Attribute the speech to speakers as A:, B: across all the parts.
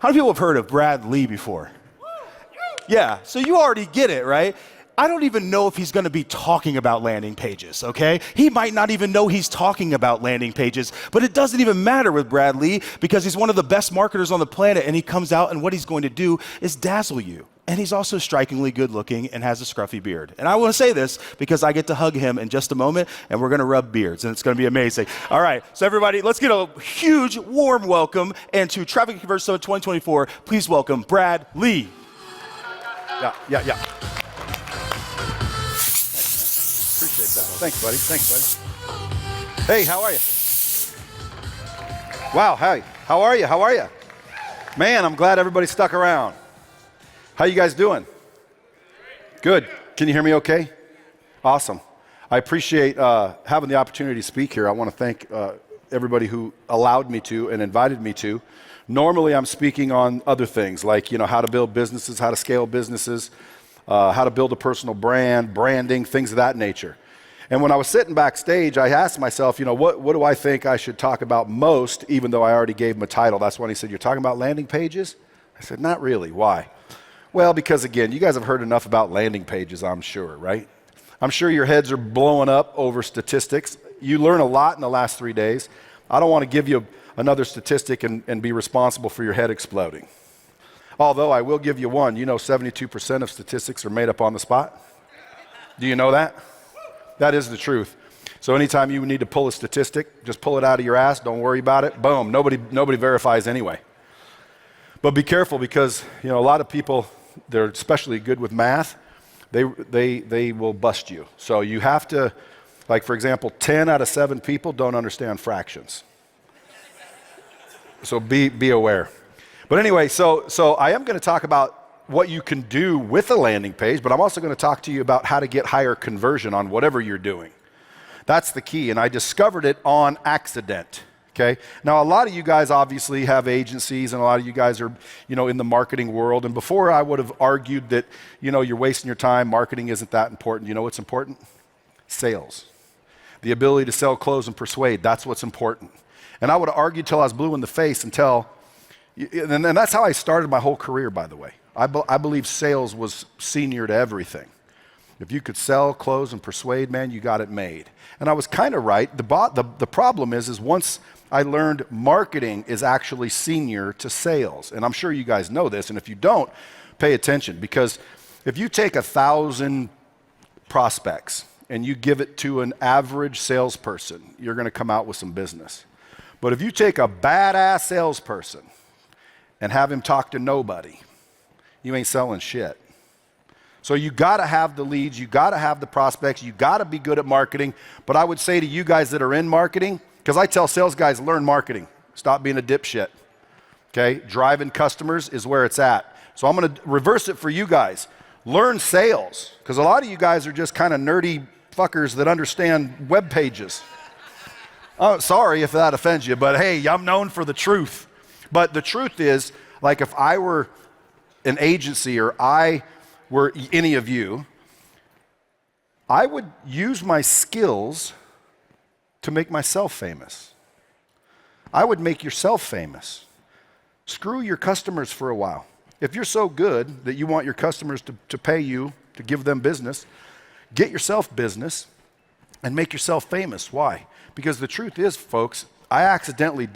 A: How many people have heard of Brad Lea before? Yeah, so you already get it, right? I don't even know if he's going to be talking about landing pages, okay? He might not even know he's talking about landing pages, but it doesn't even matter with Brad Lea because he's one of the best marketers on the planet, and he comes out and what he's going to do is dazzle you. And he's also strikingly good looking and has a scruffy beard. And I want to say this because I get to hug him in just a moment, and we're going to rub beards, and it's going to be amazing. All right, so everybody, let's get a huge, warm welcome and to Traffic Conversion Summit 2024. Please welcome Brad Lea. Yeah. Appreciate that. Thanks, buddy. Hey, how are you? Wow, hey, how are you? Man, I'm glad everybody stuck around. How you guys doing? Good. Can you hear me okay? Awesome. I appreciate having the opportunity to speak here. I want to thank everybody who allowed me to and invited me to. Normally, I'm speaking on other things like, how to build businesses, how to scale businesses, how to build a personal brand, branding, things of that nature. And when I was sitting backstage, I asked myself, what do I think I should talk about most, even though I already gave him a title? That's when he said, you're talking about landing pages? I said, not really. Why? Well, because again, you guys have heard enough about landing pages, I'm sure, right? I'm sure your heads are blowing up over statistics. You learn a lot in the last 3 days. I don't want to give you another statistic and be responsible for your head exploding. Although I will give you one. 72% of statistics are made up on the spot. Do you know that? That is the truth. So anytime you need to pull a statistic, just pull it out of your ass. Don't worry about it. Boom. Nobody verifies anyway. But be careful because a lot of people, they're especially good with math. They will bust you. So you have to, like for example, 10 out of 7 people don't understand fractions. So be aware. But anyway, so I am going to talk about what you can do with a landing page, but I'm also going to talk to you about how to get higher conversion on whatever you're doing. That's the key, and I discovered it on accident. Okay. Now, a lot of you guys obviously have agencies, and a lot of you guys are, in the marketing world. And before I would have argued that, you're wasting your time, marketing isn't that important. You know what's important? Sales. The ability to sell, close, and persuade. That's what's important. And I would have argued till I was blue in the face and that's how I started my whole career, by the way. I believe sales was senior to everything. If you could sell, close, and persuade, man, you got it made. And I was kind of right. The problem is once I learned marketing is actually senior to sales. And I'm sure you guys know this. And if you don't, pay attention. Because if you take 1,000 prospects and you give it to an average salesperson, you're going to come out with some business. But if you take a badass salesperson and have him talk to nobody, you ain't selling shit. So you got to have the leads, you got to have the prospects, you got to be good at marketing. But I would say to you guys that are in marketing, because I tell sales guys, learn marketing. Stop being a dipshit. Okay? Driving customers is where it's at. So I'm going to reverse it for you guys. Learn sales, because a lot of you guys are just kind of nerdy fuckers that understand web pages. Oh, sorry if that offends you, but hey, I'm known for the truth. But the truth is, like if I were an agency or I were any of you, I would use my skills to make myself famous. I would make yourself famous. Screw your customers for a while. If you're so good that you want your customers to pay you to give them business, get yourself business and make yourself famous. Why? Because the truth is, folks, I accidentally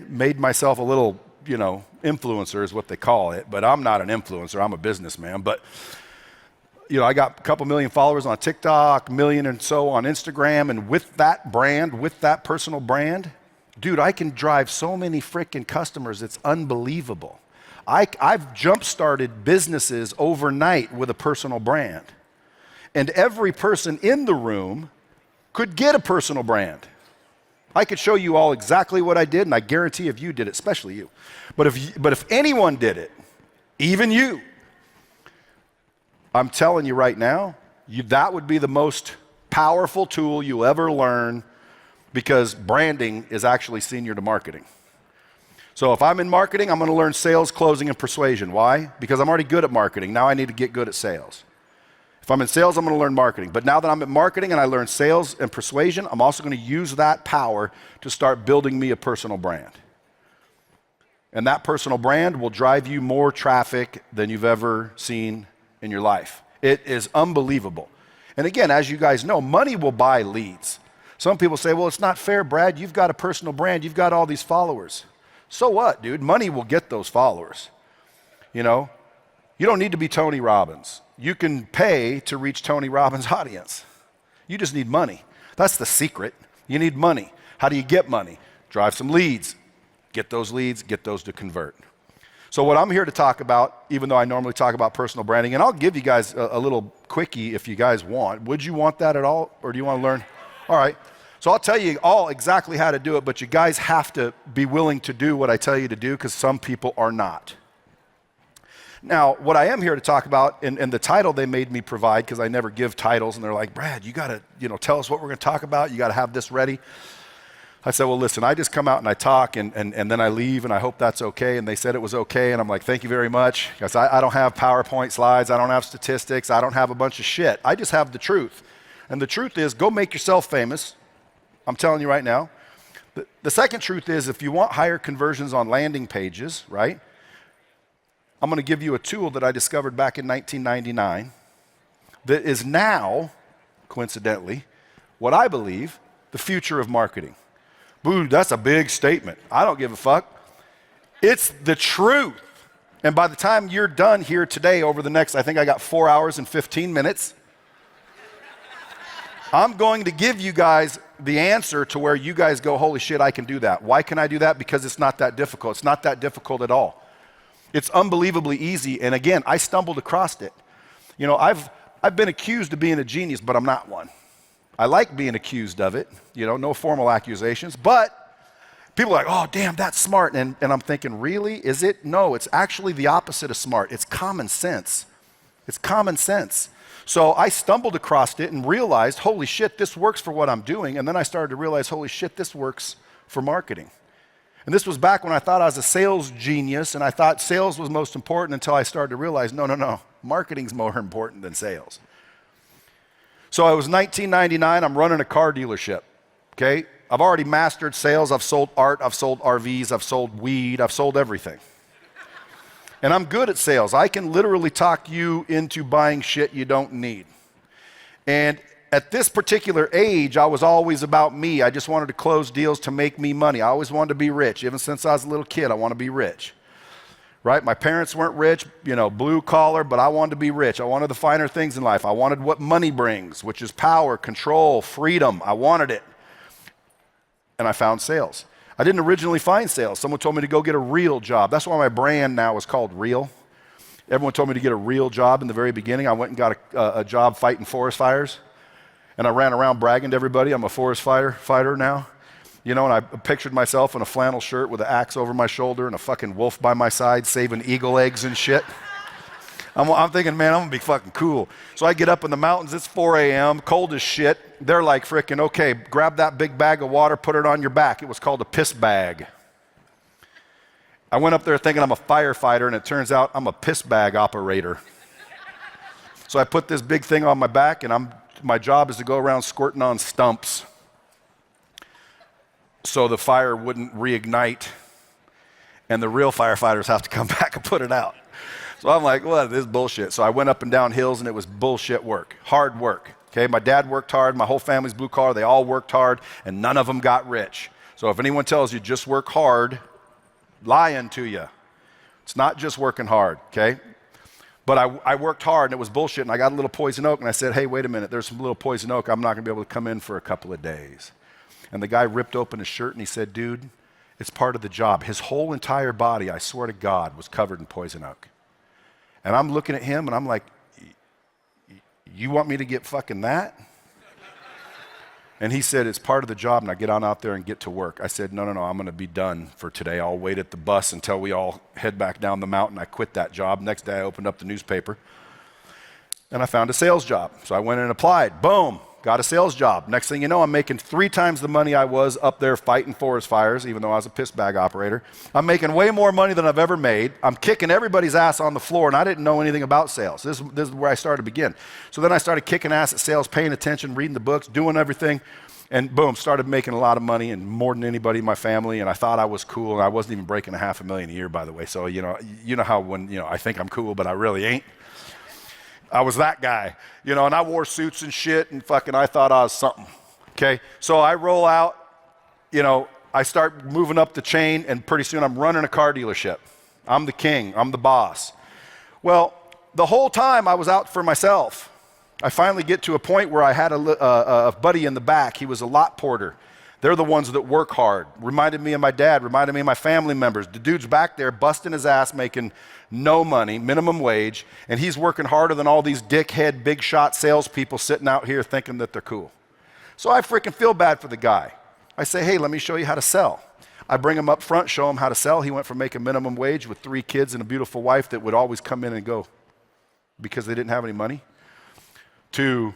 A: made myself a little, influencer is what they call it, but I'm not an influencer, I'm a businessman. But, I got a couple million followers on TikTok, million and so on Instagram, and with that brand, with that personal brand, dude, I can drive so many freaking customers, it's unbelievable. I've jump-started businesses overnight with a personal brand. And every person in the room could get a personal brand. I could show you all exactly what I did, and I guarantee if you did it, especially you. But if anyone did it, even you, I'm telling you right now, that would be the most powerful tool you'll ever learn, because branding is actually senior to marketing. So if I'm in marketing, I'm going to learn sales, closing, and persuasion. Why? Because I'm already good at marketing. Now I need to get good at sales. If I'm in sales, I'm going to learn marketing. But now that I'm in marketing and I learn sales and persuasion, I'm also going to use that power to start building me a personal brand. And that personal brand will drive you more traffic than you've ever seen in your life. It is unbelievable. And again, as you guys know, money will buy leads. Some people say, well, it's not fair, Brad. You've got a personal brand. You've got all these followers. So what, dude? Money will get those followers. You know, you don't need to be Tony Robbins. You can pay to reach Tony Robbins' audience. You just need money. That's the secret. You need money. How do you get money? Drive some leads. Get those leads, get those to convert. So what I'm here to talk about, even though I normally talk about personal branding, and I'll give you guys a little quickie if you guys want. Would you want that at all, or do you want to learn? All right. So I'll tell you all exactly how to do it, but you guys have to be willing to do what I tell you to do, because some people are not. Now, what I am here to talk about, and the title they made me provide, because I never give titles, and they're like, Brad, you got to tell us what we're going to talk about. You got to have this ready. I said, well, listen, I just come out and I talk, and then I leave, and I hope that's okay. And they said it was okay, and I'm like, thank you very much. Because I don't have PowerPoint slides. I don't have statistics. I don't have a bunch of shit. I just have the truth. And the truth is, go make yourself famous. I'm telling you right now. The second truth is, if you want higher conversions on landing pages, right, I'm going to give you a tool that I discovered back in 1999 that is now, coincidentally, what I believe, the future of marketing. Boo, that's a big statement. I don't give a fuck. It's the truth. And by the time you're done here today, over the next, I think I got 4 hours and 15 minutes, I'm going to give you guys the answer to where you guys go, holy shit, I can do that. Why can I do that? Because it's not that difficult. It's not that difficult at all. It's unbelievably easy. And again, I stumbled across it. You know, I've been accused of being a genius, but I'm not one. I like being accused of it, no formal accusations, but people are like, oh, damn, that's smart. And I'm thinking, really? Is it? No, it's actually the opposite of smart. It's common sense. It's common sense. So I stumbled across it and realized, holy shit, this works for what I'm doing. And then I started to realize, holy shit, this works for marketing. And this was back when I thought I was a sales genius, and I thought sales was most important, until I started to realize, no, marketing's more important than sales. So it was 1999, I'm running a car dealership, okay? I've already mastered sales. I've sold art, I've sold RVs, I've sold weed, I've sold everything. And I'm good at sales. I can literally talk you into buying shit you don't need. And at this particular age, I was always about me. I just wanted to close deals to make me money. I always wanted to be rich. Even since I was a little kid, I want to be rich. Right? My parents weren't rich, blue collar, but I wanted to be rich. I wanted the finer things in life. I wanted what money brings, which is power, control, freedom. I wanted it. And I found sales. I didn't originally find sales. Someone told me to go get a real job. That's why my brand now is called Real. Everyone told me to get a real job in the very beginning. I went and got a job fighting forest fires. And I ran around bragging to everybody, I'm a forest fighter now. And I pictured myself in a flannel shirt with an axe over my shoulder and a fucking wolf by my side saving eagle eggs and shit. I'm thinking, man, I'm going to be fucking cool. So I get up in the mountains, it's 4 a.m., cold as shit. They're like freaking, okay, grab that big bag of water, put it on your back. It was called a piss bag. I went up there thinking I'm a firefighter, and it turns out I'm a piss bag operator. So I put this big thing on my back, and my job is to go around squirting on stumps, so the fire wouldn't reignite, and the real firefighters have to come back and put it out. So I'm like, well, this is bullshit. So I went up and down hills, and it was bullshit work, hard work. Okay, my dad worked hard, my whole family's blue collar, they all worked hard, and none of them got rich. So if anyone tells you just work hard, lying to you. It's not just working hard, okay? But I worked hard, and it was bullshit, and I got a little poison oak, and I said, hey, wait a minute, there's some little poison oak. I'm not going to be able to come in for a couple of days. And the guy ripped open his shirt, and he said, dude, it's part of the job. His whole entire body, I swear to God, was covered in poison oak. And I'm looking at him, and I'm like, you want me to get fucking that? And he said, it's part of the job, and I get on out there and get to work. I said, no, I'm going to be done for today. I'll wait at the bus until we all head back down the mountain. I quit that job. Next day, I opened up the newspaper, and I found a sales job. So I went and applied. Boom, got a sales job. Next thing you know, I'm making 3 times the money I was up there fighting forest fires, even though I was a piss bag operator. I'm making way more money than I've ever made. I'm kicking everybody's ass on the floor, and I didn't know anything about sales. This is where I started to begin. So then I started kicking ass at sales, paying attention, reading the books, doing everything. And boom, started making a lot of money and more than anybody in my family. And I thought I was cool. And I wasn't even breaking $500,000 a year, by the way. So, you know how when, I think I'm cool, but I really ain't. I was that guy, and I wore suits and shit and fucking I thought I was something. Okay. So I roll out, I start moving up the chain and pretty soon I'm running a car dealership. I'm the king. I'm the boss. Well, the whole time I was out for myself. I finally get to a point where I had a buddy in the back. He was a lot porter. They're the ones that work hard. Reminded me of my dad, reminded me of my family members. The dude's back there busting his ass, making no money, minimum wage, and he's working harder than all these dickhead, big shot salespeople sitting out here thinking that they're cool. So I freaking feel bad for the guy. I say, hey, let me show you how to sell. I bring him up front, show him how to sell. He went from making minimum wage with 3 kids and a beautiful wife that would always come in and go because they didn't have any money, to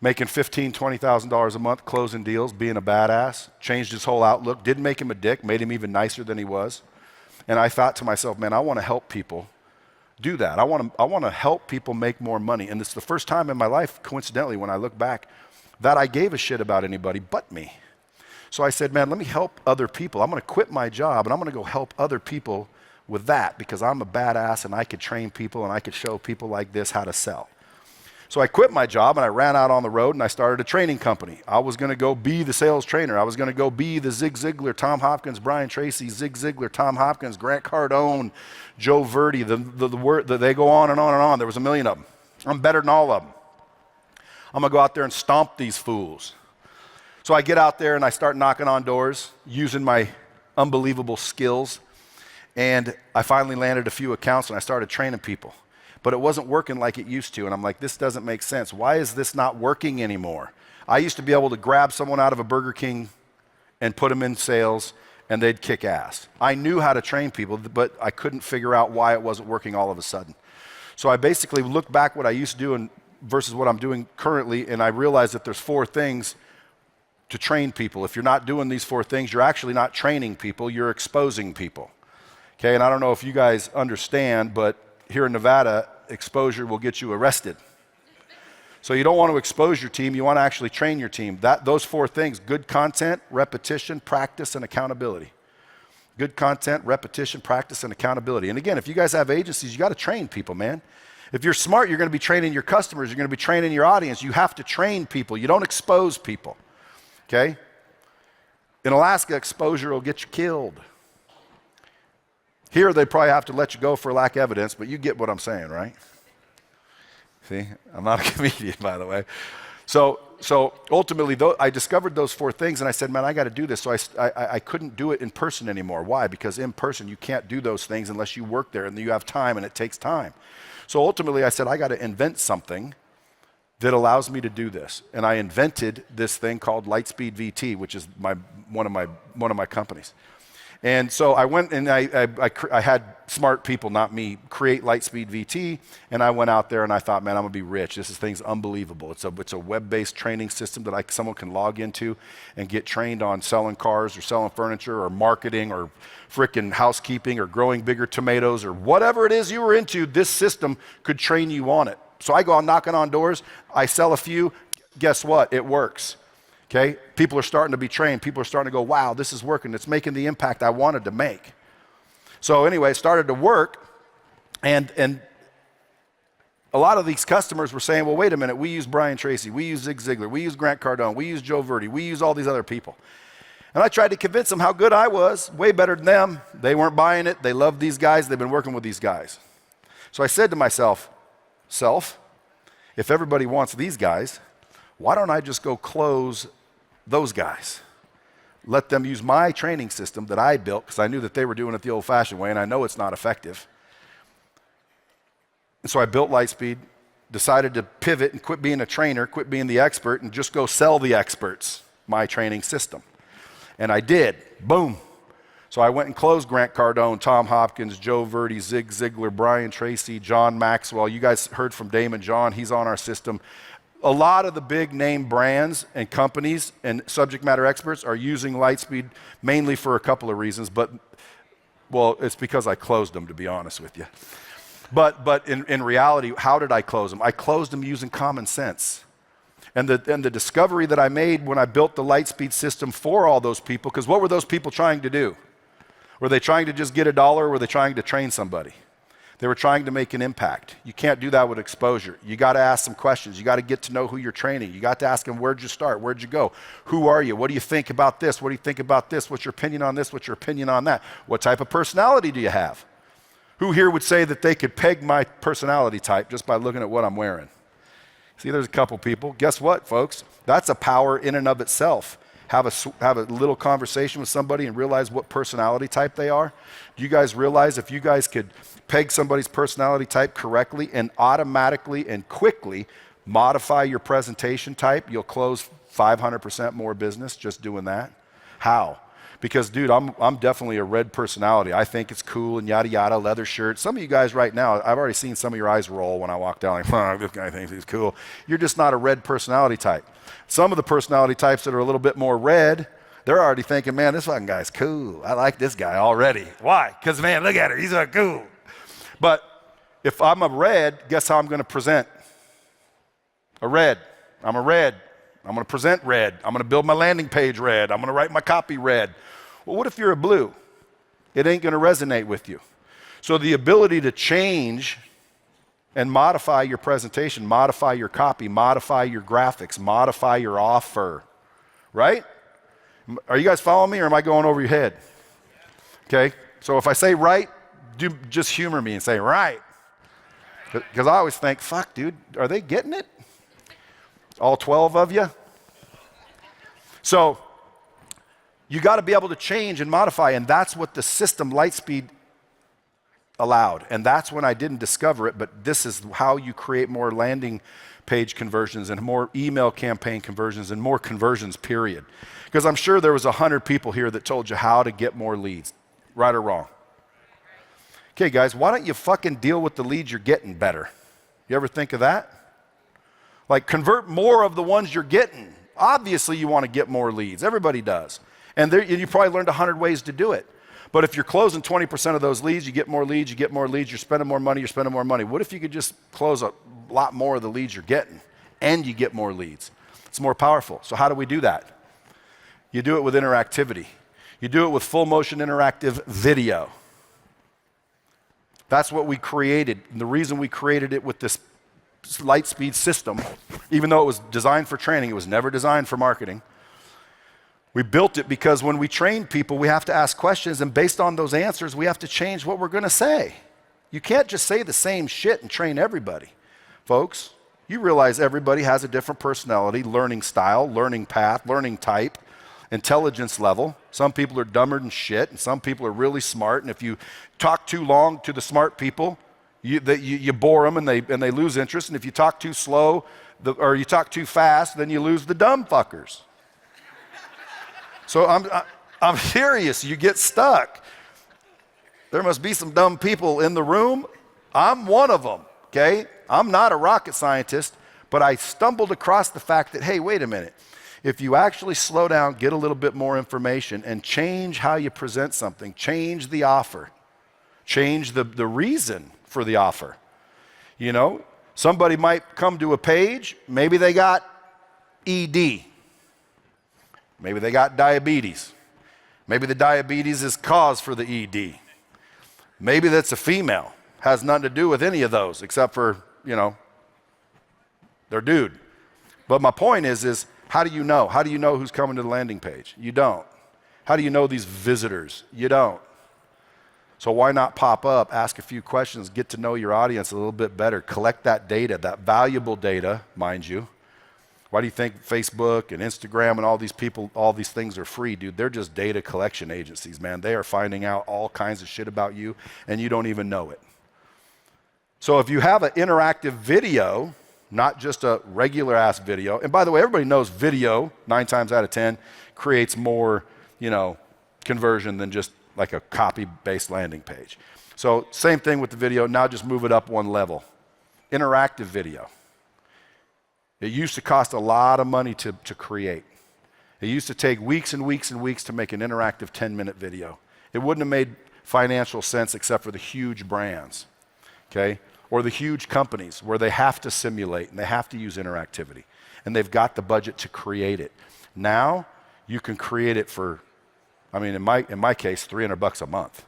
A: making $15,000, $20,000 a month, closing deals, being a badass, changed his whole outlook, didn't make him a dick, made him even nicer than he was. And I thought to myself, man, I want to help people do that. I want to help people make more money. And it's the first time in my life, coincidentally, when I look back, that I gave a shit about anybody but me. So I said, man, let me help other people. I'm going to quit my job and I'm going to go help other people with that because I'm a badass and I could train people and I could show people like this how to sell. So I quit my job and I ran out on the road and I started a training company. I was going to go be the sales trainer. I was going to go be the Zig Ziglar, Tom Hopkins, Brian Tracy, Zig Ziglar, Tom Hopkins, Grant Cardone, Joe Verdi. They go on and on and on. There was a million of them. I'm better than all of them. I'm going to go out there and stomp these fools. So I get out there and I start knocking on doors using my unbelievable skills. And I finally landed a few accounts and I started training people. But it wasn't working like it used to. And I'm like, this doesn't make sense. Why is this not working anymore? I used to be able to grab someone out of a Burger King and put them in sales and they'd kick ass. I knew how to train people, but I couldn't figure out why it wasn't working all of a sudden. So I basically looked back what I used to do versus what I'm doing currently, and I realized that there's 4 things to train people. If you're not doing these 4 things, you're actually not training people, you're exposing people. Okay, and I don't know if you guys understand, but here in Nevada, exposure will get you arrested. So you don't want to expose your team, you want to actually train your team. Those 4 things, good content, repetition, practice, and accountability. Good content, repetition, practice, and accountability. And again, if you guys have agencies, you got to train people, man. If you're smart, you're going to be training your customers, you're going to be training your audience. You have to train people. You don't expose people, okay? In Alaska, exposure will get you killed. Here, they probably have to let you go for lack of evidence, but you get what I'm saying, right? See, I'm not a comedian, by the way. So ultimately, I discovered those 4 things, and I said, man, I got to do this. So I couldn't do it in person anymore. Why? Because in person, you can't do those things unless you work there, and you have time, and it takes time. So ultimately, I said, I got to invent something that allows me to do this. And I invented this thing called LightSpeed VT, which is one of my companies. And so I went and I had smart people, not me, create LightSpeed VT, and I went out there and I thought, man, I'm gonna be rich. This thing's unbelievable. It's a web-based training system that someone can log into and get trained on selling cars or selling furniture or marketing or frickin' housekeeping or growing bigger tomatoes or whatever it is you were into. This system could train you on it. So I go out knocking on doors. I sell a few. Guess what? It works. Okay, people are starting to be trained. People are starting to go, wow, this is working. It's making the impact I wanted to make. So anyway, it started to work, and a lot of these customers were saying, well, wait a minute, we use Brian Tracy, we use Zig Ziglar, we use Grant Cardone, we use Joe Verdi, we use all these other people. And I tried to convince them how good I was, way better than them. They weren't buying it. They loved these guys. They've been working with these guys. So I said to myself, if everybody wants these guys, why don't I just go close those guys? Let them use my training system that I built because I knew that they were doing it the old-fashioned way, and I know it's not effective. And so I built LightSpeed, decided to pivot and quit being a trainer, quit being the expert, and just go sell the experts my training system. And I did. Boom. So I went and closed Grant Cardone, Tom Hopkins, Joe Verdi, Zig Ziglar, Brian Tracy, John Maxwell. You guys heard from Damon John. He's on our system. A lot of the big name brands and companies and subject matter experts are using LightSpeed mainly for a couple of reasons, but, well, it's because I closed them, to be honest with you. But in reality, how did I close them? I closed them using common sense. And the discovery that I made when I built the LightSpeed system for all those people, because what were those people trying to do? Were they trying to just get $1 or were they trying to train somebody? They were trying to make an impact. You can't do that with exposure. You got to ask some questions. You got to get to know who you're training. You got to ask them, where'd you start? Where'd you go? Who are you? What do you think about this? What do you think about this? What's your opinion on this? What's your opinion on that? What type of personality do you have? Who here would say that they could peg my personality type just by looking at what I'm wearing? See, there's a couple people. Guess what, folks? That's a power in and of itself. Have a little conversation with somebody and realize what personality type they are. Do you guys realize if you guys could peg somebody's personality type correctly and automatically and quickly modify your presentation type, you'll close 500% more business just doing that? How? Because, dude, I'm definitely a red personality. I think it's cool and yada yada, leather shirt. Some of you guys right now, I've already seen some of your eyes roll when I walk down, like, oh, this guy thinks he's cool. You're just not a red personality type. Some of the personality types that are a little bit more red, they're already thinking, man, this fucking guy's cool. I like this guy already. Why? Because, man, look at her. He's cool. But if I'm a red, guess how I'm going to present? A red. I'm a red. I'm going to present red. I'm going to build my landing page red. I'm going to write my copy red. Well, what if you're a blue? It ain't going to resonate with you. So the ability to change and modify your presentation, modify your copy, modify your graphics, modify your offer, right? Are you guys following me or am I going over your head? Okay, so if I say right, just humor me and say right. Because I always think, fuck, dude, are they getting it? All 12 of you? So you got to be able to change and modify, and that's what the system LightSpeed allowed. And that's when I didn't discover it, but this is how you create more landing page conversions and more email campaign conversions and more conversions, period. Because I'm sure there was 100 people here that told you how to get more leads, right or wrong. Okay, guys, why don't you fucking deal with the leads you're getting better? You ever think of that? Like, convert more of the ones you're getting. Obviously, you want to get more leads. Everybody does. And you probably learned 100 ways to do it. But if you're closing 20% of those leads, you get more leads, you're spending more money, What if you could just close a lot more of the leads you're getting and you get more leads? It's more powerful. So how do we do that? You do it with interactivity. You do it with full motion interactive video. That's what we created. And the reason we created it with this LightSpeed system, even though it was designed for training, it was never designed for marketing. We built it because when we train people, we have to ask questions, and based on those answers, we have to change what we're going to say. You can't just say the same shit and train everybody. Folks, you realize everybody has a different personality, learning style, learning path, learning type, intelligence level. Some people are dumber than shit, and some people are really smart, and if you talk too long to the smart people, you bore them and they lose interest, and if you talk too slow or you talk too fast, then you lose the dumb fuckers. So I'm serious, you get stuck. There must be some dumb people in the room. I'm one of them, okay? I'm not a rocket scientist, but I stumbled across the fact that, hey, wait a minute. If you actually slow down, get a little bit more information, and change how you present something, change the offer, change the reason for the offer. You know, somebody might come to a page, maybe they got ED. Maybe they got diabetes. Maybe the diabetes is cause for the ED. Maybe that's a female. Has nothing to do with any of those except for, you know, their dude. But my point is how do you know? How do you know who's coming to the landing page? You don't. How do you know these visitors? You don't. So why not pop up, ask a few questions, get to know your audience a little bit better, collect that data, that valuable data, mind you. Why do you think Facebook and Instagram and all these people, all these things are free, dude? They're just data collection agencies, man. They are finding out all kinds of shit about you, and you don't even know it. So if you have an interactive video, not just a regular ass video, and by the way, everybody knows video, 9 times out of 10, creates more, you know, conversion than just like a copy-based landing page. So same thing with the video, now just move it up one level. Interactive video. It used to cost a lot of money to create. It used to take weeks and weeks and weeks to make an interactive 10-minute video. It wouldn't have made financial sense except for the huge brands, okay? Or the huge companies where they have to simulate and they have to use interactivity. and they've got the budget to create it. Now, you can create it for, I mean, in my case, $300 a month.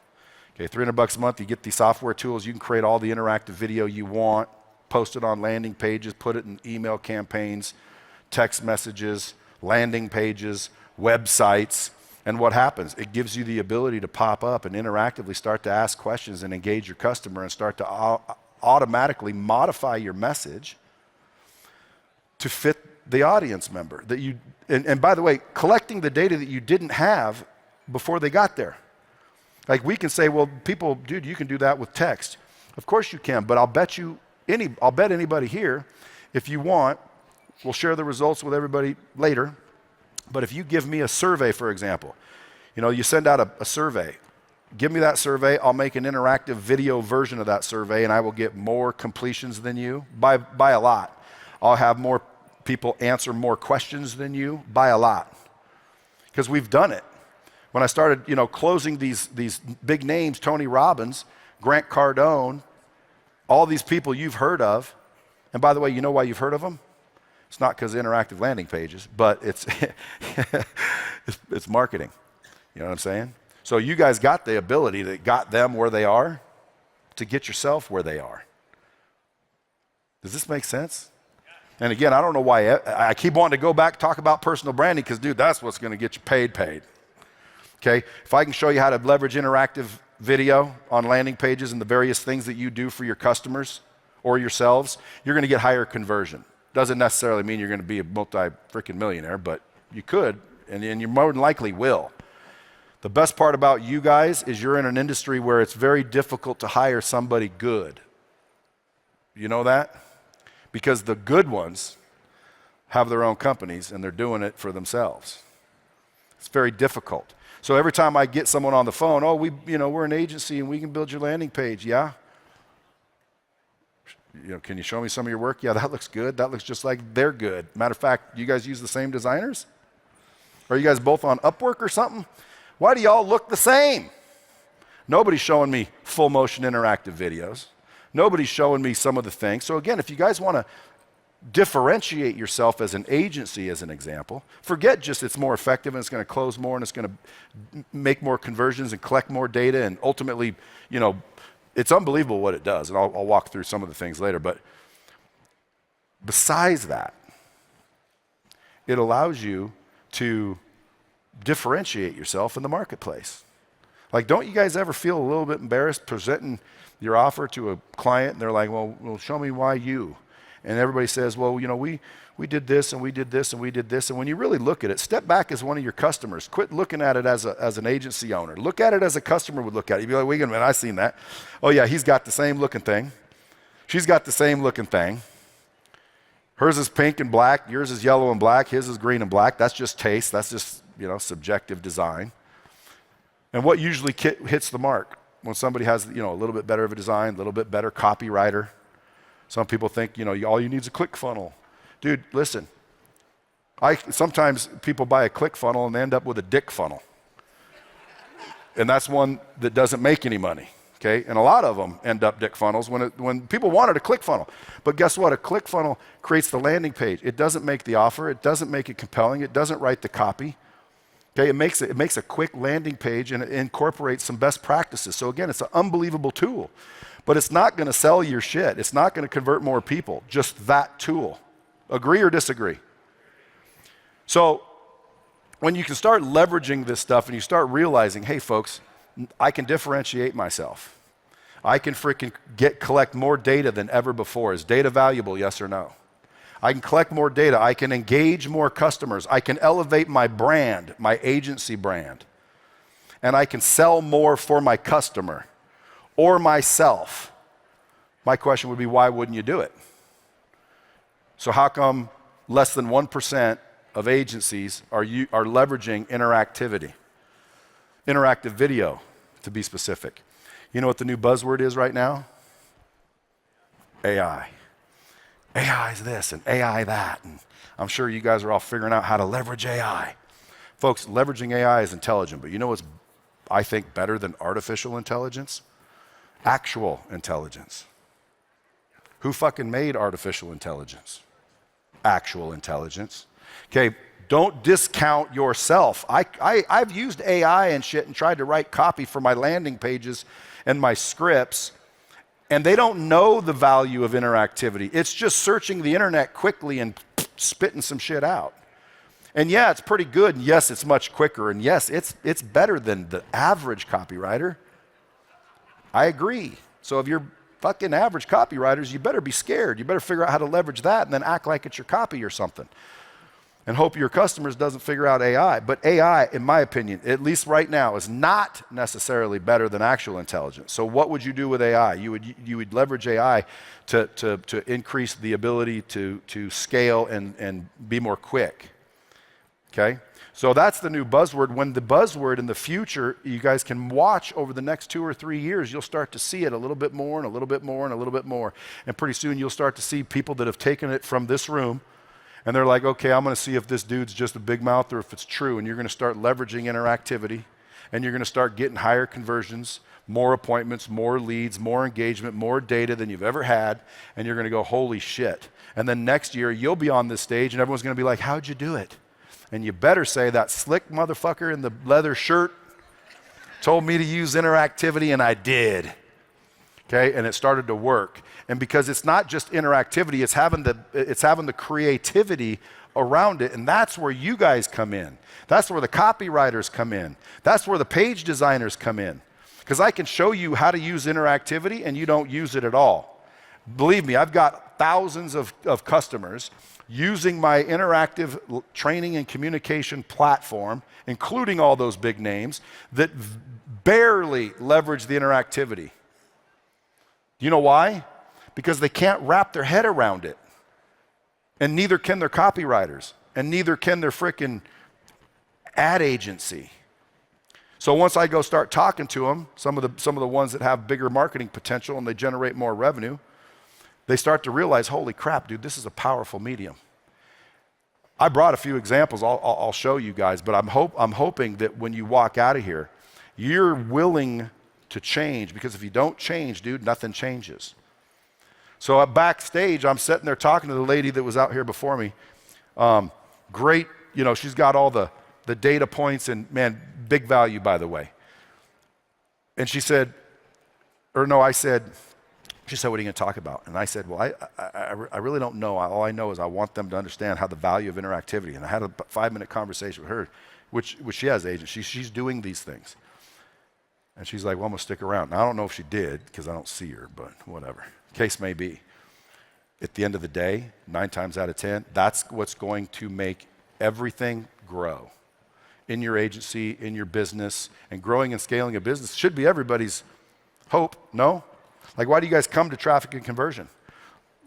A: Okay, $300 a month, you get these software tools, you can create all the interactive video you want, post it on landing pages, put it in email campaigns, text messages, landing pages, websites, and what happens? It gives you the ability to pop up and interactively start to ask questions and engage your customer and start to automatically modify your message to fit the audience member that you, and by the way, collecting the data that you didn't have before they got there. Like we can say, well, people, dude, you can do that with text. Of course you can, but I'll bet anybody here, if you want, we'll share the results with everybody later. But if you give me a survey, for example, you send out a survey. Give me that survey, I'll make an interactive video version of that survey, and I will get more completions than you by a lot. I'll have more people answer more questions than you by a lot. Because we've done it. When I started, closing these big names, Tony Robbins, Grant Cardone, all these people you've heard of, and by the way, you know why you've heard of them? It's not because of interactive landing pages, but it's marketing. You know what I'm saying? So you guys got the ability that got them where they are to get yourself where they are. Does this make sense? And again, I don't know why I keep wanting to go back, talk about personal branding, because dude, that's what's going to get you paid. Okay? If I can show you how to leverage interactive video on landing pages and the various things that you do for your customers or yourselves, you're going to get higher conversion. Doesn't necessarily mean you're going to be a multi-freaking millionaire, but you could, and you more than likely will. The best part about you guys is you're in an industry where it's very difficult to hire somebody good. You know that? Because the good ones have their own companies and they're doing it for themselves. It's very difficult. So every time I get someone on the phone, oh, we're an agency and we can build your landing page. Yeah. Can you show me some of your work? Yeah, that looks good. That looks just like they're good. Matter of fact, you guys use the same designers? Are you guys both on Upwork or something? Why do y'all look the same? Nobody's showing me full motion interactive videos. Nobody's showing me some of the things. So again, if you guys want to differentiate yourself as an agency, as an example, forget just it's more effective and it's going to close more and it's going to make more conversions and collect more data and ultimately, it's unbelievable what it does. And I'll walk through some of the things later. But besides that, it allows you to differentiate yourself in the marketplace. Like, don't you guys ever feel a little bit embarrassed presenting your offer to a client and they're like, well, show me why you. And everybody says, well, we did this and we did this and we did this. And when you really look at it, step back as one of your customers. Quit looking at it as an agency owner. Look at it as a customer would look at it. You'd be like, wait a minute, I've seen that. Oh yeah, he's got the same looking thing. She's got the same looking thing. Hers is pink and black. Yours is yellow and black. His is green and black. That's just taste. That's just, subjective design. And what usually hits the mark when somebody has, a little bit better of a design, a little bit better copywriter. Some people think, all you need is a click funnel. Dude, listen. Sometimes people buy a click funnel and they end up with a dick funnel. And that's one that doesn't make any money. Okay? And a lot of them end up dick funnels when people wanted a click funnel. But guess what? A click funnel creates the landing page. It doesn't make the offer. It doesn't make it compelling. It doesn't write the copy. Okay? It makes a quick landing page and it incorporates some best practices. So again, it's an unbelievable tool. But it's not going to sell your shit. It's not going to convert more people. Just that tool. Agree or disagree? So when you can start leveraging this stuff and you start realizing, hey folks, I can differentiate myself. I can collect more data than ever before. Is data valuable, yes or no? I can collect more data. I can engage more customers. I can elevate my brand, my agency brand. And I can sell more for my customer or myself. My question would be, why wouldn't you do it? So how come less than 1% of agencies are leveraging interactive video, to be specific? You know what the new buzzword is right now? AI. AI is this and AI that. And I'm sure you guys are all figuring out how to leverage AI. Folks, leveraging AI is intelligent, but you know what's, I think, better than artificial intelligence? Actual intelligence. Who fucking made artificial intelligence? actual intelligence. Okay, don't discount yourself. I've used AI and shit and tried to write copy for my landing pages and my scripts, and they don't know the value of interactivity. It's just searching the internet quickly and spitting some shit out. And yeah, it's pretty good, and yes, it's much quicker, and yes, it's better than the average copywriter. I agree. So if you're fucking average copywriters, you better be scared. You better figure out how to leverage that and then act like it's your copy or something. And hope your customers doesn't figure out AI. But AI, in my opinion, at least right now, is not necessarily better than actual intelligence. So what would you do with AI? You would leverage AI to increase the ability to scale and be more quick. Okay? So that's the new buzzword. When the buzzword in the future, you guys can watch over the next 2 or 3 years, you'll start to see it a little bit more and a little bit more and a little bit more. And pretty soon you'll start to see people that have taken it from this room and they're like, okay, I'm going to see if this dude's just a big mouth or if it's true. And you're going to start leveraging interactivity and you're going to start getting higher conversions, more appointments, more leads, more engagement, more data than you've ever had. And you're going to go, holy shit. And then next year you'll be on this stage and everyone's going to be like, how'd you do it? And you better say that slick motherfucker in the leather shirt told me to use interactivity and I did. Okay, and it started to work. And because it's not just interactivity, it's having the creativity around it, and that's where you guys come in. That's where the copywriters come in. That's where the page designers come in. Because I can show you how to use interactivity and you don't use it at all. Believe me, I've got thousands of customers using my interactive training and communication platform, including all those big names, that barely leverage the interactivity. You know why? Because they can't wrap their head around it. And neither can their copywriters, and neither can their frickin' ad agency. So once I go start talking to them, some of the ones that have bigger marketing potential and they generate more revenue, they start to realize, holy crap, dude, this is a powerful medium. I brought a few examples I'll show you guys, but I'm hoping that when you walk out of here, you're willing to change, because if you don't change, dude, nothing changes. So backstage, I'm sitting there talking to the lady that was out here before me. Great, she's got all the data points and, man, big value, by the way. And she said, she said, what are you going to talk about? And I said, well, I really don't know. All I know is I want them to understand how the value of interactivity. And I had a 5-minute conversation with her, which she has agents. She's doing these things. And she's like, well, I'm going to stick around. Now, I don't know if she did because I don't see her, but whatever. Case may be. At the end of the day, 9 times out of 10, that's what's going to make everything grow. In your agency, in your business, and growing and scaling a business should be everybody's hope, no? Like, why do you guys come to traffic and conversion?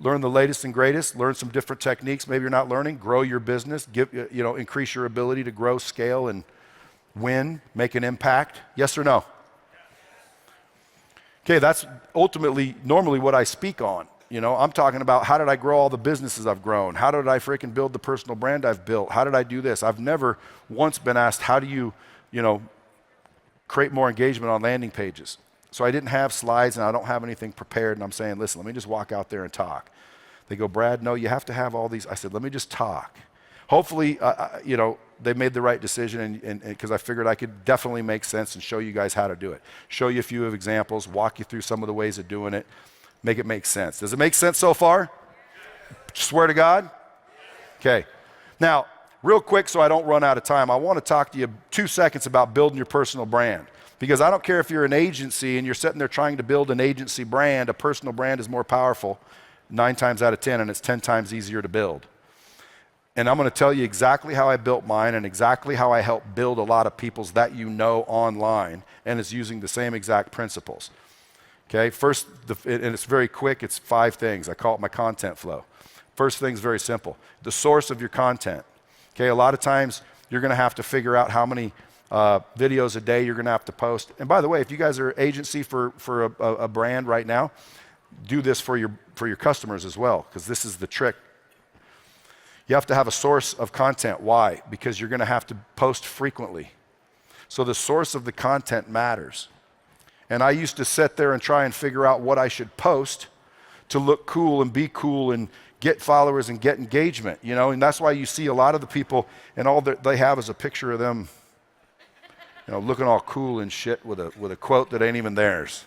A: Learn the latest and greatest, learn some different techniques maybe you're not learning, grow your business, increase your ability to grow, scale, and win, make an impact. Yes or no? Okay, that's ultimately, normally what I speak on. I'm talking about how did I grow all the businesses I've grown? How did I freaking build the personal brand I've built? How did I do this? I've never once been asked, how do you, create more engagement on landing pages? So I didn't have slides and I don't have anything prepared, and I'm saying, listen, let me just walk out there and talk. They go, Brad, no, you have to have all these. I said, let me just talk. Hopefully, they made the right decision, and because I figured I could definitely make sense and show you guys how to do it. Show you a few examples, walk you through some of the ways of doing it, make it make sense. Does it make sense so far? Swear to God? Okay. Now, real quick so I don't run out of time, I want to talk to you 2 seconds about building your personal brand. Because I don't care if you're an agency and you're sitting there trying to build an agency brand, a personal brand is more powerful 9 times out of 10, and it's 10 times easier to build. And I'm going to tell you exactly how I built mine and exactly how I helped build a lot of people's that online, and it's using the same exact principles. Okay, first, and it's very quick, it's 5 things. I call it my content flow. First thing's very simple, the source of your content. Okay, a lot of times you're going to have to figure out how many videos a day you're going to have to post. And by the way, if you guys are agency for a brand right now, do this for your customers as well, because this is the trick. You have to have a source of content. Why? Because you're going to have to post frequently. So the source of the content matters. And I used to sit there and try and figure out what I should post to look cool and be cool and get followers and get engagement, you know, and that's why you see a lot of the people and all that they have is a picture of them, you know, looking all cool and shit with a quote that ain't even theirs.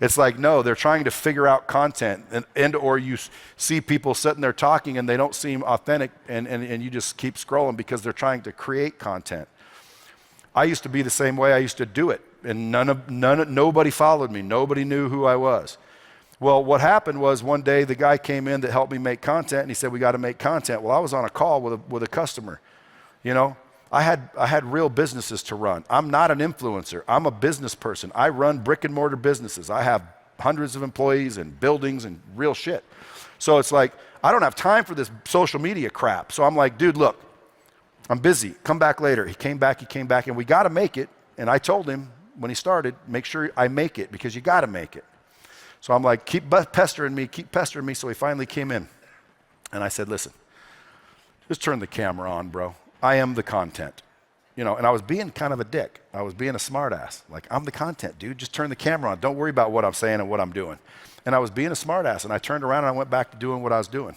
A: It's like, no, they're trying to figure out content, and or you see people sitting there talking and they don't seem authentic, and you just keep scrolling because they're trying to create content. I used to be the same way. I used to do it, and nobody followed me. Nobody knew who I was. Well, what happened was one day the guy came in that helped me make content, and he said, we got to make content. Well, I was on a call with a customer, you know. I had real businesses to run. I'm not an influencer. I'm a business person. I run brick and mortar businesses. I have hundreds of employees and buildings and real shit. So it's like, I don't have time for this social media crap. So I'm like, dude, look, I'm busy. Come back later. He came back, and we got to make it. And I told him when he started, make sure I make it because you got to make it. So I'm like, keep pestering me. So he finally came in. And I said, listen, just turn the camera on, bro. I am the content, you know, and I was being kind of a dick. I was being a smartass. Like, I'm the content, dude. Just turn the camera on. Don't worry about what I'm saying and what I'm doing. And I was being a smartass, and I turned around and I went back to doing what I was doing.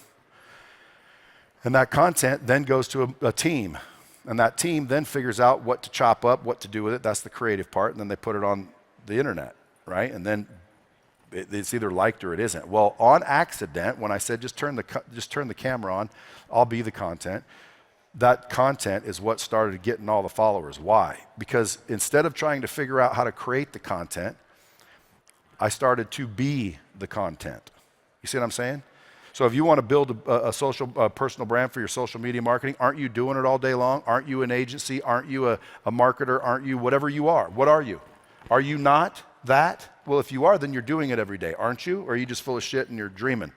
A: And that content then goes to a team, and that team then figures out what to chop up, what to do with it. That's the creative part, and then they put it on the internet, right? And then it's either liked or it isn't. Well, on accident, when I said just turn the camera on, I'll be the content. That content is what started getting all the followers. Why? Because instead of trying to figure out how to create the content, I started to be the content. You see what I'm saying? So if you want to build a personal brand for your social media marketing, aren't you doing it all day long? Aren't you an agency? Aren't you a marketer? Aren't you whatever you are? What are you? Are you not that? Well, if you are, then you're doing it every day, aren't you? Or are you just full of shit and you're dreaming?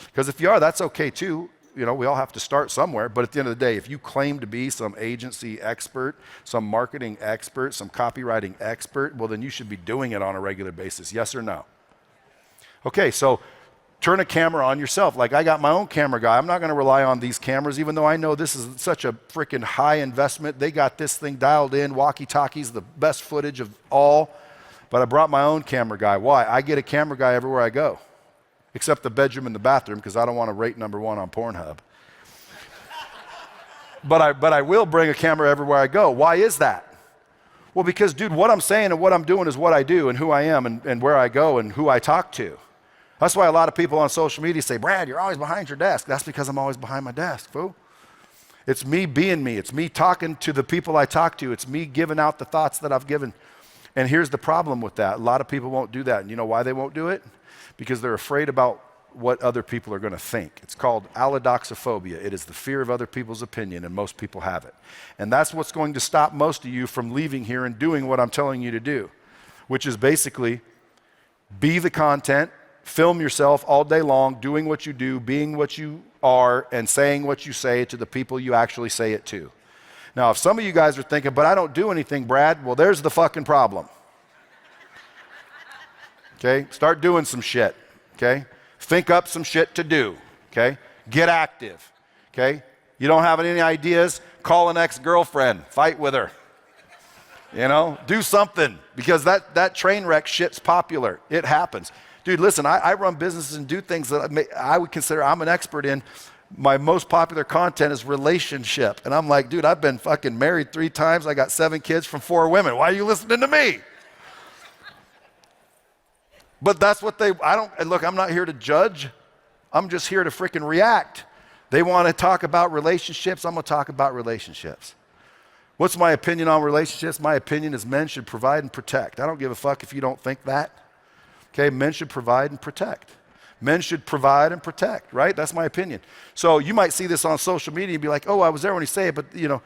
A: Because if you are, that's okay too. You know, we all have to start somewhere, but at the end of the day, if you claim to be some agency expert, some marketing expert, some copywriting expert, well, then you should be doing it on a regular basis, yes or no? Okay, so turn a camera on yourself. Like, I got my own camera guy. I'm not going to rely on these cameras, even though I know this is such a freaking high investment. They got this thing dialed in, walkie-talkies, the best footage of all, but I brought my own camera guy. Why? I get a camera guy everywhere I go. Except the bedroom and the bathroom, because I don't want to rate number one on Pornhub. but I will bring a camera everywhere I go. Why is that? Well, because, dude, what I'm saying and what I'm doing is what I do and who I am and where I go and who I talk to. That's why a lot of people on social media say, Brad, you're always behind your desk. That's because I'm always behind my desk, fool. It's me being me. It's me talking to the people I talk to. It's me giving out the thoughts that I've given. And here's the problem with that. A lot of people won't do that. And you know why they won't do it? Because they're afraid about what other people are going to think. It's called allodoxophobia. It is the fear of other people's opinion, and most people have it. And that's what's going to stop most of you from leaving here and doing what I'm telling you to do, which is basically be the content, film yourself all day long, doing what you do, being what you are, and saying what you say to the people you actually say it to. Now, if some of you guys are thinking, but I don't do anything, Brad, well, there's the fucking problem. Okay, start doing some shit, okay? Think up some shit to do, okay? Get active, okay? You don't have any ideas? Call an ex-girlfriend, fight with her. You know, do something, because that train wreck shit's popular. It happens. Dude, listen, I run businesses and do things that I would consider I'm an expert in. My most popular content is relationship. And I'm like, dude, I've been fucking married 3 times. I got 7 kids from 4 women. Why are you listening to me? But that's what look, I'm not here to judge. I'm just here to freaking react. They want to talk about relationships. I'm going to talk about relationships. What's my opinion on relationships? My opinion is men should provide and protect. I don't give a fuck if you don't think that. Okay, men should provide and protect. Men should provide and protect, right? That's my opinion. So you might see this on social media and be like, oh, I was there when he said it, but you know,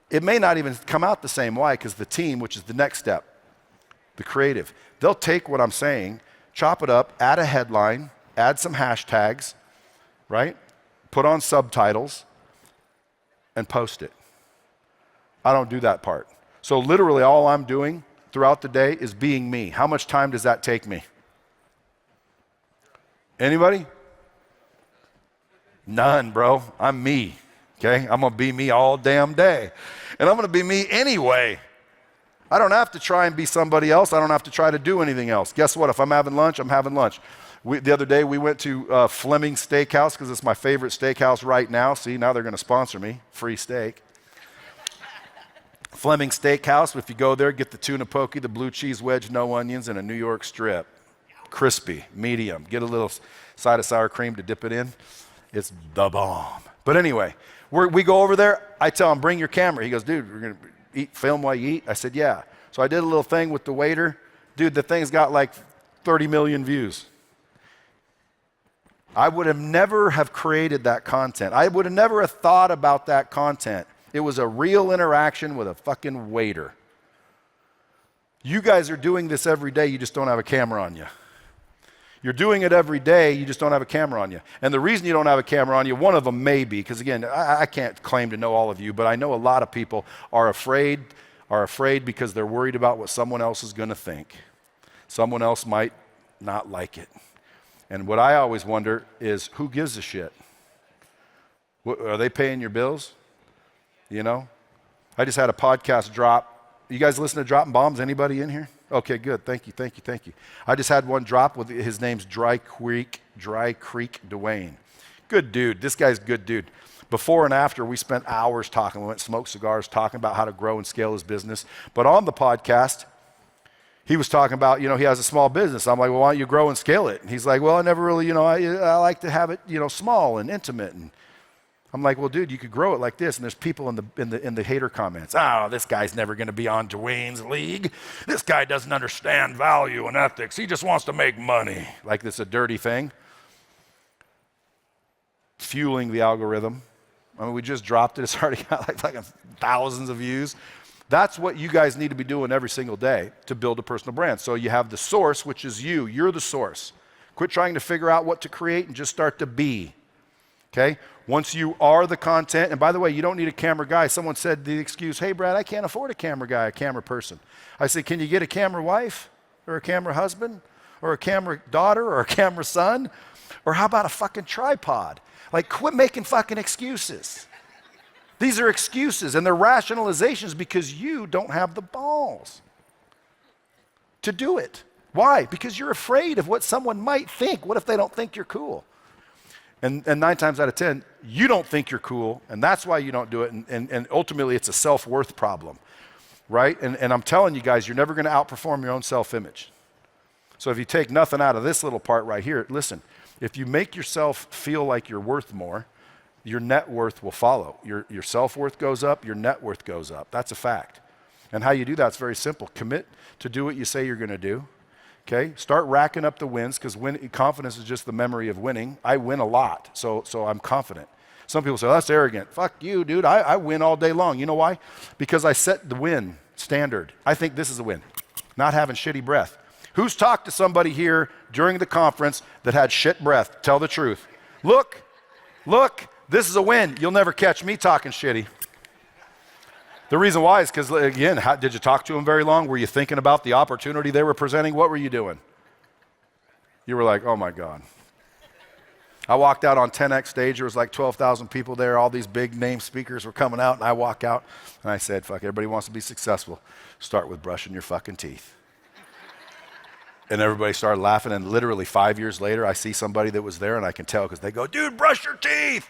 A: it may not even come out the same. Why? Because the team, which is the next step, the creative, they'll take what I'm saying, chop it up, add a headline, add some hashtags, right? Put on subtitles and post it. I don't do that part. So literally all I'm doing throughout the day is being me. How much time does that take me? Anybody? None, bro. I'm me, okay? I'm going to be me all damn day. And I'm going to be me anyway. I don't have to try and be somebody else. I don't have to try to do anything else. Guess what? If I'm having lunch, I'm having lunch. The other day we went to Fleming Steakhouse because it's my favorite steakhouse right now. See, now they're going to sponsor me. Free steak. Fleming Steakhouse, if you go there, get the tuna poke, the blue cheese wedge, no onions, and a New York strip. Crispy, medium. Get a little side of sour cream to dip it in. It's the bomb. But anyway, we go over there. I tell him, bring your camera. He goes, dude, we're going to film while you eat? I said, yeah. So I did a little thing with the waiter. Dude, the thing's got like 30 million views. I would have never have created that content. I would have never have thought about that content. It was a real interaction with a fucking waiter. You guys are doing this every day, you just don't have a camera on you. You're doing it every day, you just don't have a camera on you. And the reason you don't have a camera on you, one of them may be, because again, I can't claim to know all of you, but I know a lot of people are afraid because they're worried about what someone else is going to think. Someone else might not like it. And what I always wonder is, who gives a shit? Are they paying your bills? You know? I just had a podcast drop. You guys listen to Dropping Bombs? Anybody in here? Okay, good. Thank you. I just had one drop with his name's Dry Creek Dwayne. Good dude. This guy's a good dude. Before and after, we spent hours talking. We went and smoked cigars talking about how to grow and scale his business. But on the podcast, he was talking about, he has a small business. I'm like, well, why don't you grow and scale it? And he's like, well, I never really, I like to have it, small and intimate. And I'm like, well, dude, you could grow it like this. And there's people in the hater comments. Oh, this guy's never going to be on Dwayne's league. This guy doesn't understand value and ethics. He just wants to make money. Like this a dirty thing. Fueling the algorithm. I mean, we just dropped it. It's already got like thousands of views. That's what you guys need to be doing every single day to build a personal brand. So you have the source, which is you. You're the source. Quit trying to figure out what to create and just start to be. Okay? Once you are the content, and by the way, you don't need a camera guy. Someone said the excuse, hey, Brad, I can't afford a camera guy, a camera person. I said, can you get a camera wife or a camera husband or a camera daughter or a camera son? Or how about a fucking tripod? Like, quit making fucking excuses. These are excuses, and they're rationalizations because you don't have the balls to do it. Why? Because you're afraid of what someone might think. What if they don't think you're cool? And 9 times out of 10, you don't think you're cool, and that's why you don't do it, and ultimately it's a self-worth problem, right? And I'm telling you guys, you're never going to outperform your own self-image. So if you take nothing out of this little part right here, listen, if you make yourself feel like you're worth more, your net worth will follow. Your self-worth goes up, your net worth goes up. That's a fact. And how you do that's very simple. Commit to do what you say you're going to do. Okay? Start racking up the wins, because confidence is just the memory of winning. I win a lot, so I'm confident. Some people say, oh, that's arrogant. Fuck you, dude. I win all day long. You know why? Because I set the win standard. I think this is a win. Not having shitty breath. Who's talked to somebody here during the conference that had shit breath? Tell the truth. Look, this is a win. You'll never catch me talking shitty. The reason why is because, again, did you talk to them very long? Were you thinking about the opportunity they were presenting? What were you doing? You were like, oh my God. I walked out on 10X stage. There was like 12,000 people there. All these big name speakers were coming out, and I walk out, and I said, fuck, everybody wants to be successful. Start with brushing your fucking teeth. And everybody started laughing, and literally 5 years later, I see somebody that was there, and I can tell because they go, dude, brush your teeth.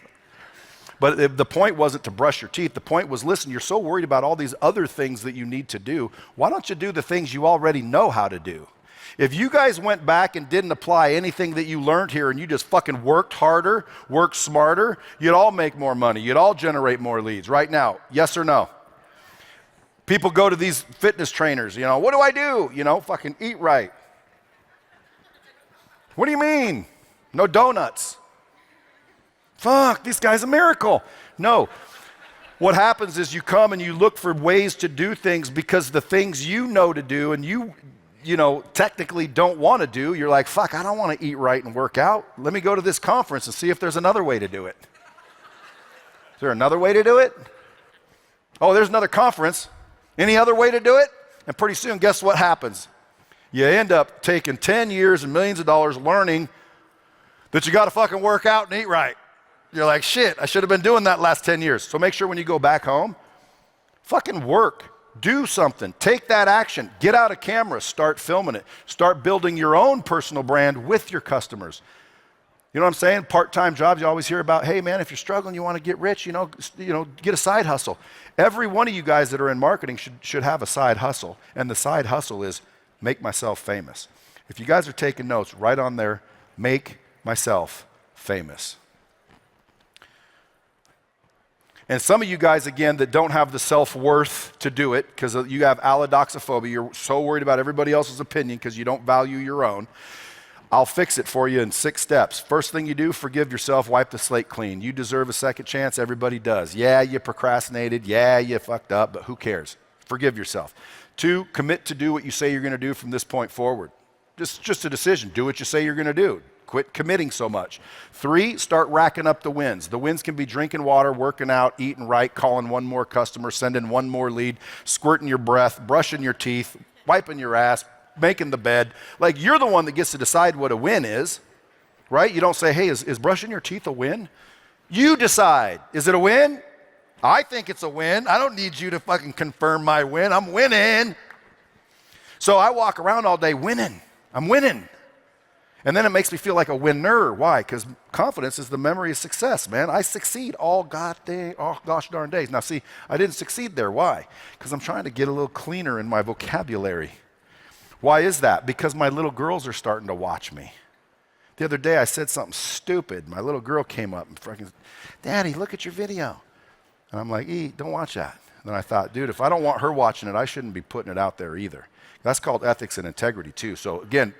A: But the point wasn't to brush your teeth. The point was, listen, you're so worried about all these other things that you need to do. Why don't you do the things you already know how to do? If you guys went back and didn't apply anything that you learned here and you just fucking worked harder, worked smarter, you'd all make more money. You'd all generate more leads right now. Yes or no? People go to these fitness trainers, what do I do? Fucking eat right. What do you mean? No donuts. Fuck, this guy's a miracle. No. What happens is you come and you look for ways to do things because the things you know to do and you technically don't want to do, you're like, fuck, I don't want to eat right and work out. Let me go to this conference and see if there's another way to do it. Is there another way to do it? Oh, there's another conference. Any other way to do it? And pretty soon, guess what happens? You end up taking 10 years and millions of dollars learning that you got to fucking work out and eat right. You're like, shit, I should have been doing that last 10 years. So make sure when you go back home, fucking work. do something. Take that action. Get out a camera. Start filming it. Start building your own personal brand with your customers. You know what I'm saying? Part-time jobs, you always hear about, hey man, if you're struggling, you want to get rich, get a side hustle. Every one of you guys that are in marketing should have a side hustle. And the side hustle is make myself famous. If you guys are taking notes, write on there, make myself famous. And some of you guys, again, that don't have the self-worth to do it because you have allodoxophobia, you're so worried about everybody else's opinion because you don't value your own. I'll fix it for you in 6 steps. First thing you do, forgive yourself, wipe the slate clean. You deserve a second chance, everybody does. Yeah, you procrastinated, yeah, you fucked up, but who cares? Forgive yourself. 2, commit to do what you say you're gonna do from this point forward. Just a decision, do what you say you're gonna do. Quit committing so much. 3, start racking up the wins. The wins can be drinking water, working out, eating right, calling one more customer, sending one more lead, squirting your breath, brushing your teeth, wiping your ass, making the bed. Like, you're the one that gets to decide what a win is, right? You don't say, hey, is brushing your teeth a win? You decide. Is it a win? I think it's a win. I don't need you to fucking confirm my win. I'm winning. So I walk around all day winning. I'm winning. And then it makes me feel like a winner. Why? Because confidence is the memory of success, man. I succeed all gosh darn days. Now see, I didn't succeed there. Why? Because I'm trying to get a little cleaner in my vocabulary. Why is that? Because my little girls are starting to watch me. The other day I said something stupid. My little girl came up and freaking, Daddy, look at your video. And I'm like, don't watch that. And then I thought, dude, if I don't want her watching it, I shouldn't be putting it out there either. That's called ethics and integrity too. So again,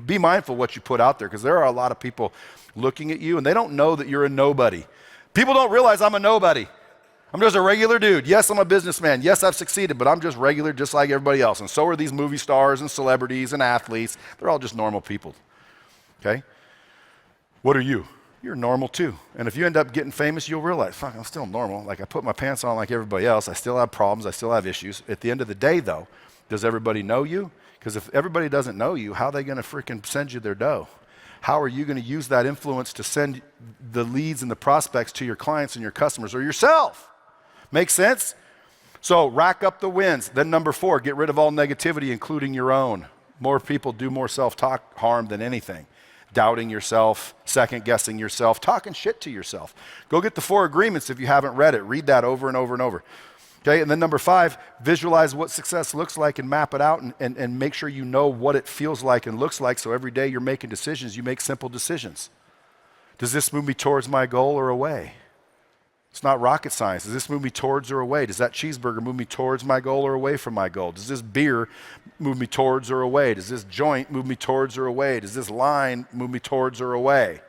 A: be mindful what you put out there because there are a lot of people looking at you and they don't know that you're a nobody. People don't realize I'm a nobody. I'm just a regular dude. Yes, I'm a businessman. Yes, I've succeeded, but I'm just regular just like everybody else. And so are these movie stars and celebrities and athletes. They're all just normal people, okay? What are you? You're normal too. And if you end up getting famous, you'll realize, fuck, I'm still normal. Like I put my pants on like everybody else. I still have problems. I still have issues. At the end of the day though, does everybody know you? Because if everybody doesn't know you, how are they gonna freaking send you their dough? How are you gonna use that influence to send the leads and the prospects to your clients and your customers or yourself? Make sense? So rack up the wins. Then number 4, get rid of all negativity, including your own. More people do more self-talk harm than anything. Doubting yourself, second-guessing yourself, talking shit to yourself. Go get the 4 agreements if you haven't read it. Read that over and over and over. Okay, and then number 5, visualize what success looks like and map it out and make sure you know what it feels like and looks like so every day you're making decisions, you make simple decisions. Does this move me towards my goal or away? It's not rocket science. Does this move me towards or away? Does that cheeseburger move me towards my goal or away from my goal? Does this beer move me towards or away? Does this joint move me towards or away? Does this line move me towards or away?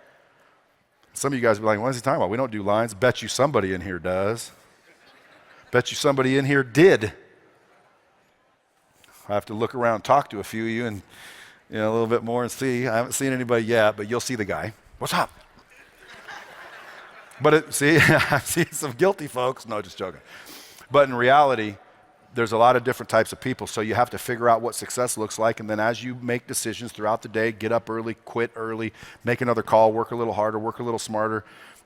A: Some of you guys will be like, what is he talking about? We don't do lines. Bet you somebody in here does. Bet you somebody in here did. I have to look around and talk to a few of you and a little bit more and see. I haven't seen anybody yet, but you'll see the guy. What's up? But see, I've seen some guilty folks. No, just joking. But in reality, there's a lot of different types of people, so you have to figure out what success looks like, and then as you make decisions throughout the day, get up early, quit early, make another call, work a little harder, work a little smarter,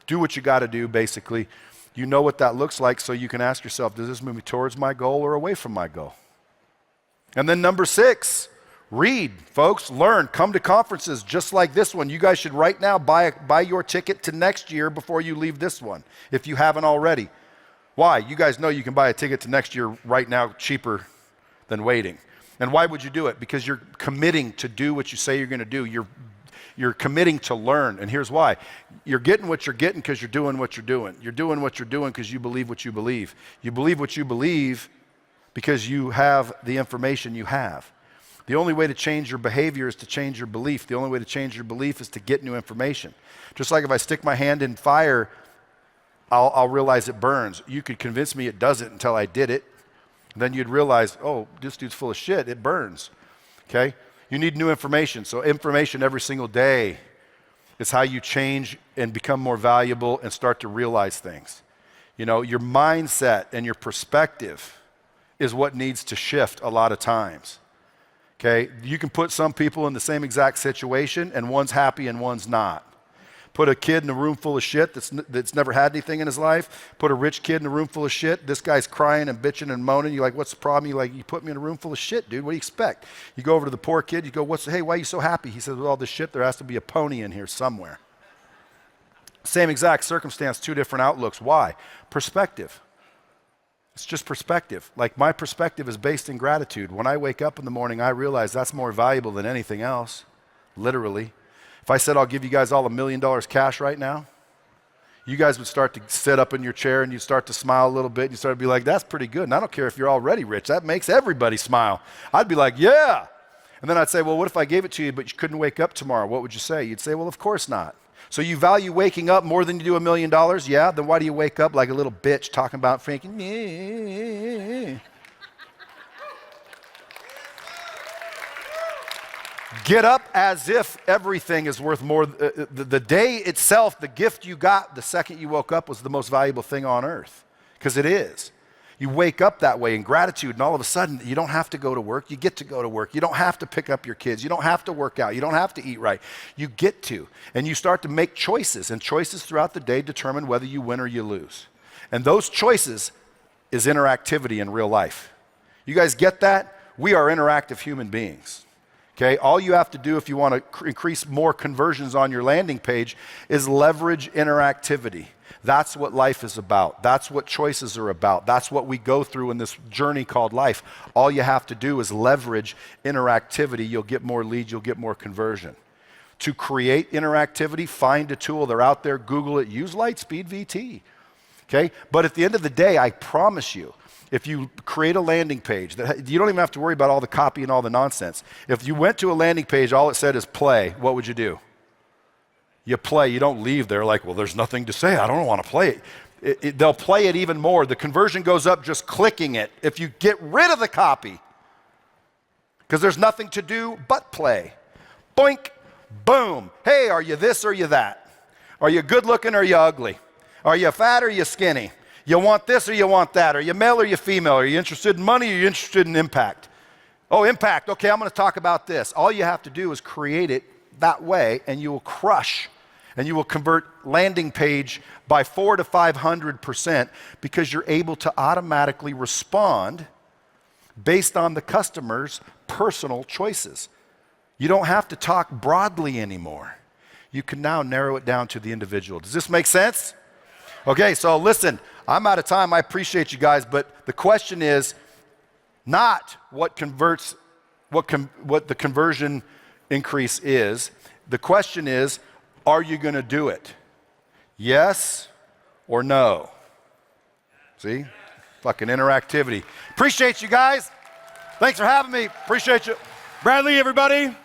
A: do what you got to do, basically. You know what that looks like, so you can ask yourself, does this move me towards my goal or away from my goal? And then number 6, read, folks, learn, come to conferences just like this one. You guys should right now buy your ticket to next year before you leave this one, if you haven't already. Why? You guys know you can buy a ticket to next year right now cheaper than waiting. And why would you do it? Because you're committing to do what you say you're going to do. You're committing to learn. And here's why. You're getting what you're getting because you're doing what you're doing. You're doing what you're doing because you believe what you believe. You believe what you believe because you have the information you have. The only way to change your behavior is to change your belief. The only way to change your belief is to get new information. Just like if I stick my hand in fire, I'll realize it burns. You could convince me it doesn't until I did it. Then you'd realize, oh, this dude's full of shit. It burns. Okay? You need new information. So information every single day is how you change and become more valuable and start to realize things. You know, your mindset and your perspective is what needs to shift a lot of times. Okay? You can put some people in the same exact situation and one's happy and one's not. Put a kid in a room full of shit that's never had anything in his life. Put a rich kid in a room full of shit. This guy's crying and bitching and moaning. You're like, what's the problem? You're like, you put me in a room full of shit, dude. What do you expect? You go over to the poor kid. You go, hey, why are you so happy? He says, with all this shit, there has to be a pony in here somewhere. Same exact circumstance, two different outlooks. Why? Perspective. It's just perspective. Like my perspective is based in gratitude. When I wake up in the morning, I realize that's more valuable than anything else, literally. If I said I'll give you guys all $1 million cash right now, you guys would start to sit up in your chair and you'd start to smile a little bit and you start to be like, that's pretty good. And I don't care if you're already rich. That makes everybody smile. I'd be like, yeah. And then I'd say, well, what if I gave it to you but you couldn't wake up tomorrow? What would you say? You'd say, well, of course not. So you value waking up more than you do $1 million? Yeah, then why do you wake up like a little bitch talking about freaking? Get up as if everything is worth more. The day itself, the gift you got the second you woke up was the most valuable thing on earth, because it is. You wake up that way in gratitude, and all of a sudden, you don't have to go to work. You get to go to work. You don't have to pick up your kids. You don't have to work out. You don't have to eat right. You get to. And you start to make choices, and choices throughout the day determine whether you win or you lose. And those choices is interactivity in real life. You guys get that? We are interactive human beings. Okay? All you have to do if you want to increase more conversions on your landing page is leverage interactivity. That's what life is about. That's what choices are about. That's what we go through in this journey called life. All you have to do is leverage interactivity. You'll get more leads, you'll get more conversion. To create interactivity, find a tool. They're out there, Google it, use LightSpeed VT. Okay? But at the end of the day, I promise you, if you create a landing page, you don't even have to worry about all the copy and all the nonsense. If you went to a landing page, all it said is play, what would you do? You play, you don't leave there like, well, there's nothing to say. I don't want to play it. They'll play it even more. The conversion goes up just clicking it. If you get rid of the copy, because there's nothing to do but play. Boink, boom. Hey, are you this or you that? Are you good looking or are you ugly? Are you fat or are you skinny? You want this or you want that? Are you male or you female? Are you interested in money or are you interested in impact? Oh, impact. Okay, I'm going to talk about this. All you have to do is create it that way and you will crush. And you will convert landing page by 400 to 500% because you're able to automatically respond based on the customer's personal choices. You don't have to talk broadly anymore. You can now narrow it down to the individual. Does this make sense? Okay, so listen, I'm out of time. I appreciate you guys, but the question is not what converts, what the conversion increase is. The question is, are you going to do it? Yes or no? See? Fucking interactivity. Appreciate you guys. Thanks for having me. Appreciate you.
B: Brad Lea, everybody.